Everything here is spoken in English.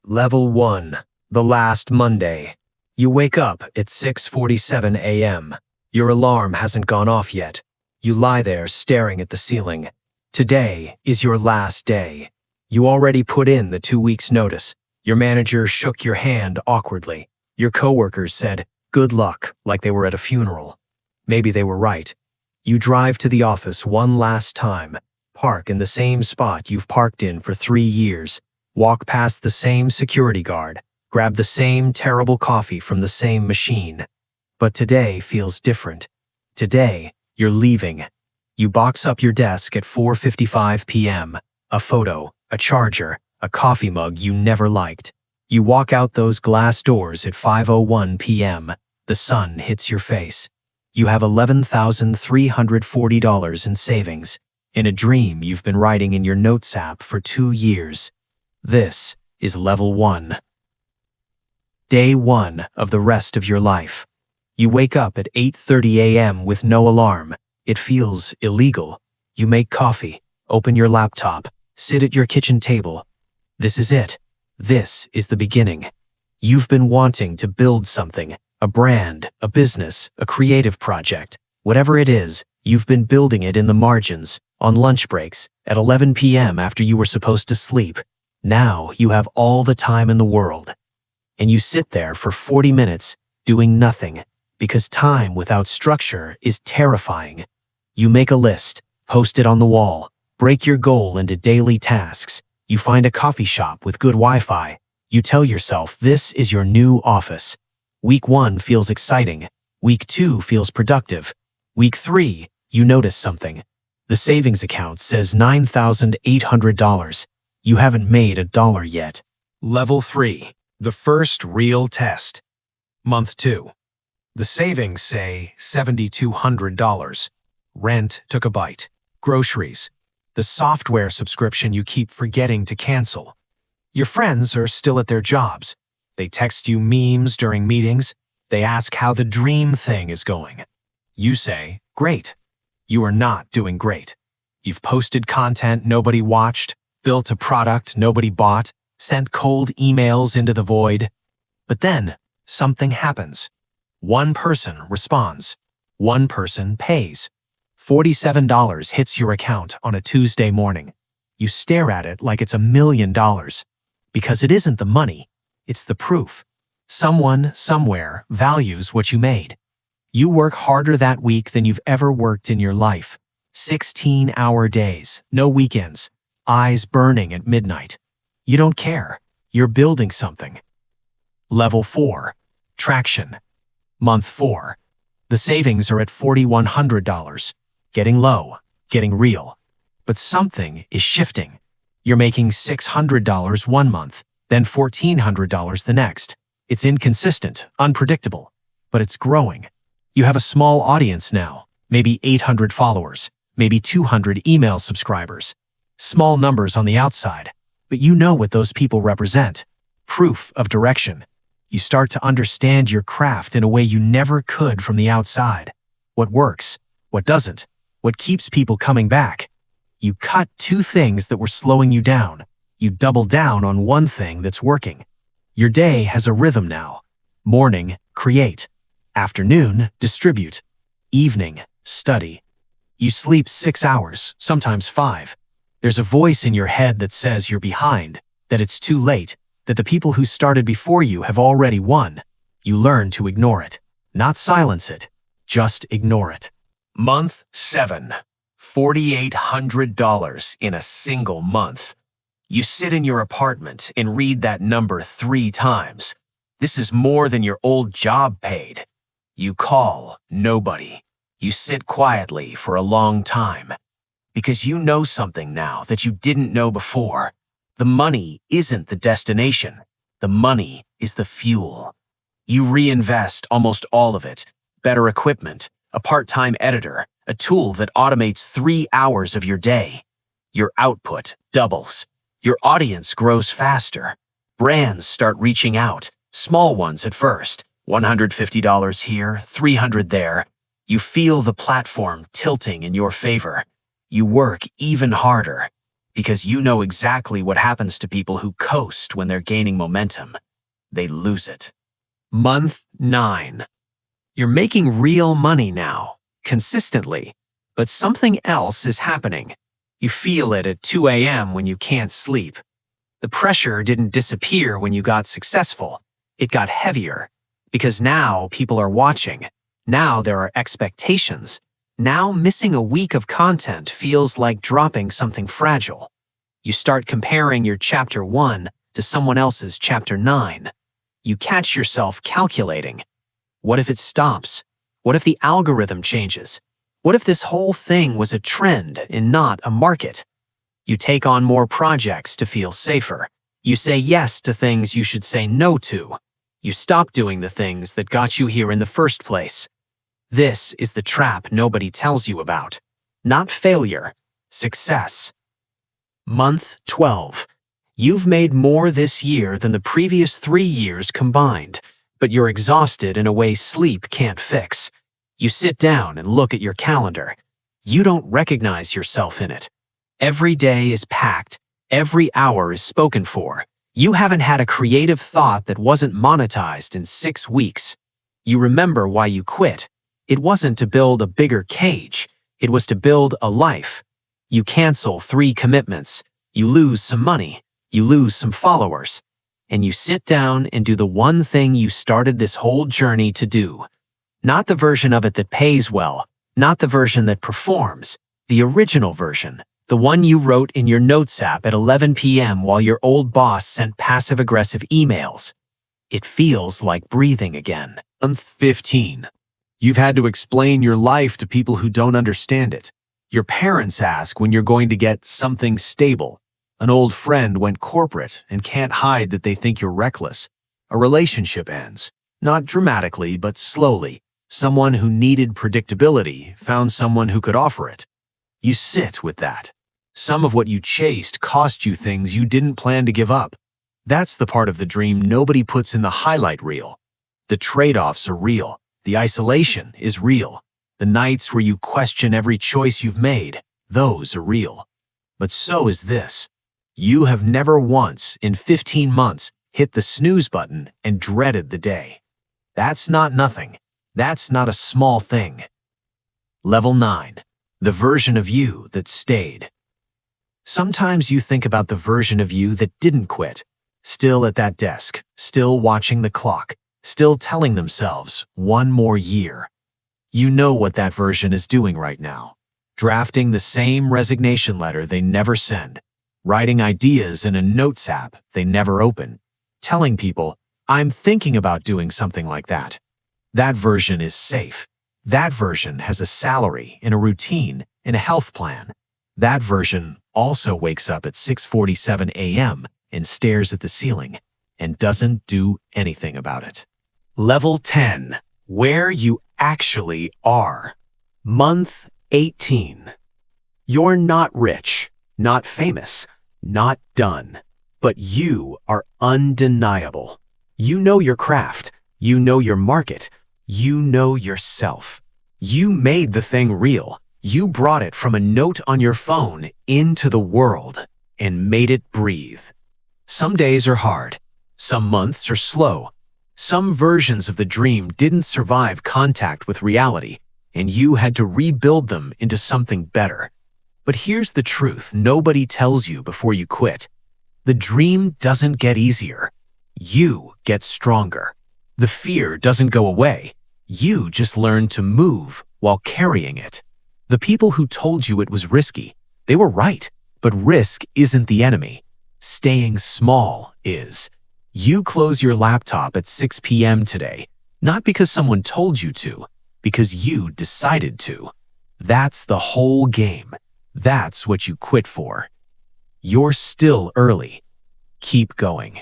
Level 1. The last Monday. You wake up at 6:47 a.m. Your alarm hasn't gone off yet. You lie there staring at the ceiling. Today is your last day. You already put in the 2 weeks' notice. Your manager shook your hand awkwardly. Your coworkers said, "Good luck," like they were at a funeral. Maybe they were right. You drive to the office one last time, park in the same spot you've parked in for 3 years, walk past the same security guard, grab the same terrible coffee from the same machine. But today feels different. Today, you're leaving. You box up your desk at 4:55 p.m., a photo, a charger, a coffee mug you never liked. You walk out those glass doors at 5:01 p.m. The sun hits your face. You have $11,340 in savings, in a dream you've been writing in your notes app for 2 years. This is level 1. Day 1 of the rest of your life. You wake up at 8:30 a.m. with no alarm. It feels illegal. You make coffee, open your laptop, sit at your kitchen table. This is it. This is the beginning. You've been wanting to build something, a brand, a business, a creative project. Whatever it is, you've been building it in the margins, on lunch breaks, at 11 p.m. after you were supposed to sleep. Now you have all the time in the world. And you sit there for 40 minutes doing nothing, because time without structure is terrifying. You make a list, post it on the wall, break your goal into daily tasks. You find a coffee shop with good Wi-Fi. You tell yourself this is your new office. Week 1 feels exciting. Week 2 feels productive. Week 3, you notice something. The savings account says $9,800. You haven't made $1 yet. Level 3. The first real test. Month 2. The savings say $7,200. Rent took a bite. Groceries. The software subscription you keep forgetting to cancel. Your friends are still at their jobs. They text you memes during meetings. They ask how the dream thing is going. You say, "Great." You are not doing great. You've posted content nobody watched, built a product nobody bought, sent cold emails into the void. But then, something happens. One person responds. One person pays. $47 hits your account on a Tuesday morning. You stare at it like it's $1 million. Because it isn't the money, it's the proof. Someone, somewhere, values what you made. You work harder that week than you've ever worked in your life. 16-hour days, no weekends, eyes burning at midnight. You don't care. You're building something. Level 4. Traction. Month 4. The savings are at $4,100. Getting low, getting real. But something is shifting. You're making $600 one month, then $1,400 the next. It's inconsistent, unpredictable, but it's growing. You have a small audience now, maybe 800 followers, maybe 200 email subscribers. Small numbers on the outside, but you know what those people represent. Proof of direction. You start to understand your craft in a way you never could from the outside. What works, what doesn't, what keeps people coming back. You cut 2 things that were slowing you down. You double down on one thing that's working. Your day has a rhythm now. Morning, create. Afternoon, distribute. Evening, study. You sleep 6 hours, sometimes 5. There's a voice in your head that says you're behind, that it's too late, that the people who started before you have already won. You learn to ignore it. Not silence it, just ignore it. Month 7. $4,800 in a single month. You sit in your apartment and read that number 3 times. This is more than your old job paid. You call nobody. You sit quietly for a long time. Because you know something now that you didn't know before. The money isn't the destination. The money is the fuel. You reinvest almost all of it. Better equipment, a part-time editor, a tool that automates 3 hours of your day. Your output doubles. Your audience grows faster. Brands start reaching out, small ones at first. $150 here, $300 there. You feel the platform tilting in your favor. You work even harder. Because you know exactly what happens to people who coast when they're gaining momentum. They lose it. Month 9. You're making real money now, consistently, but something else is happening. You feel it at 2 a.m. when you can't sleep. The pressure didn't disappear when you got successful. It got heavier. Because now people are watching. Now there are expectations. Now missing a week of content feels like dropping something fragile. You start comparing your chapter 1 to someone else's chapter 9. You catch yourself calculating. What if it stops? What if the algorithm changes? What if this whole thing was a trend and not a market? You take on more projects to feel safer. You say yes to things you should say no to. You stop doing the things that got you here in the first place. This is the trap nobody tells you about. Not failure, success. Month 12. You've made more this year than the previous 3 years combined, but you're exhausted in a way sleep can't fix. You sit down and look at your calendar. You don't recognize yourself in it. Every day is packed. Every hour is spoken for. You haven't had a creative thought that wasn't monetized in 6 weeks. You remember why you quit. It wasn't to build a bigger cage. It was to build a life. You cancel 3 commitments. You lose some money. You lose some followers. And you sit down and do the one thing you started this whole journey to do. Not the version of it that pays well. Not the version that performs. The original version. The one you wrote in your notes app at 11 p.m. while your old boss sent passive-aggressive emails. It feels like breathing again. Month 15. You've had to explain your life to people who don't understand it. Your parents ask when you're going to get something stable. An old friend went corporate and can't hide that they think you're reckless. A relationship ends. Not dramatically, but slowly. Someone who needed predictability found someone who could offer it. You sit with that. Some of what you chased cost you things you didn't plan to give up. That's the part of the dream nobody puts in the highlight reel. The trade-offs are real. The isolation is real. The nights where you question every choice you've made, those are real. But so is this. You have never once in 15 months hit the snooze button and dreaded the day. That's not nothing. That's not a small thing. Level 9. The version of you that stayed. Sometimes you think about the version of you that didn't quit, still at that desk, still watching the clock, still telling themselves, 1 more year. You know what that version is doing right now. Drafting the same resignation letter they never send, writing ideas in a notes app they never open, telling people, I'm thinking about doing something like that. That version is safe. That version has a salary and a routine and a health plan. That version also wakes up at 6:47 a.m. and stares at the ceiling and doesn't do anything about it. Level 10. Where you actually are. Month 18. You're not rich, not famous, not done, but you are undeniable. You know your craft. You know your market. You know yourself. You made the thing real. You brought it from a note on your phone into the world and made it breathe. Some days are hard. Some months are slow. Some versions of the dream didn't survive contact with reality, and you had to rebuild them into something better. But here's the truth nobody tells you before you quit. The dream doesn't get easier. You get stronger. The fear doesn't go away. You just learn to move while carrying it. The people who told you it was risky, they were right. But risk isn't the enemy. Staying small is. You close your laptop at 6 p.m. today, not because someone told you to, because you decided to. That's the whole game. That's what you quit for. You're still early. Keep going.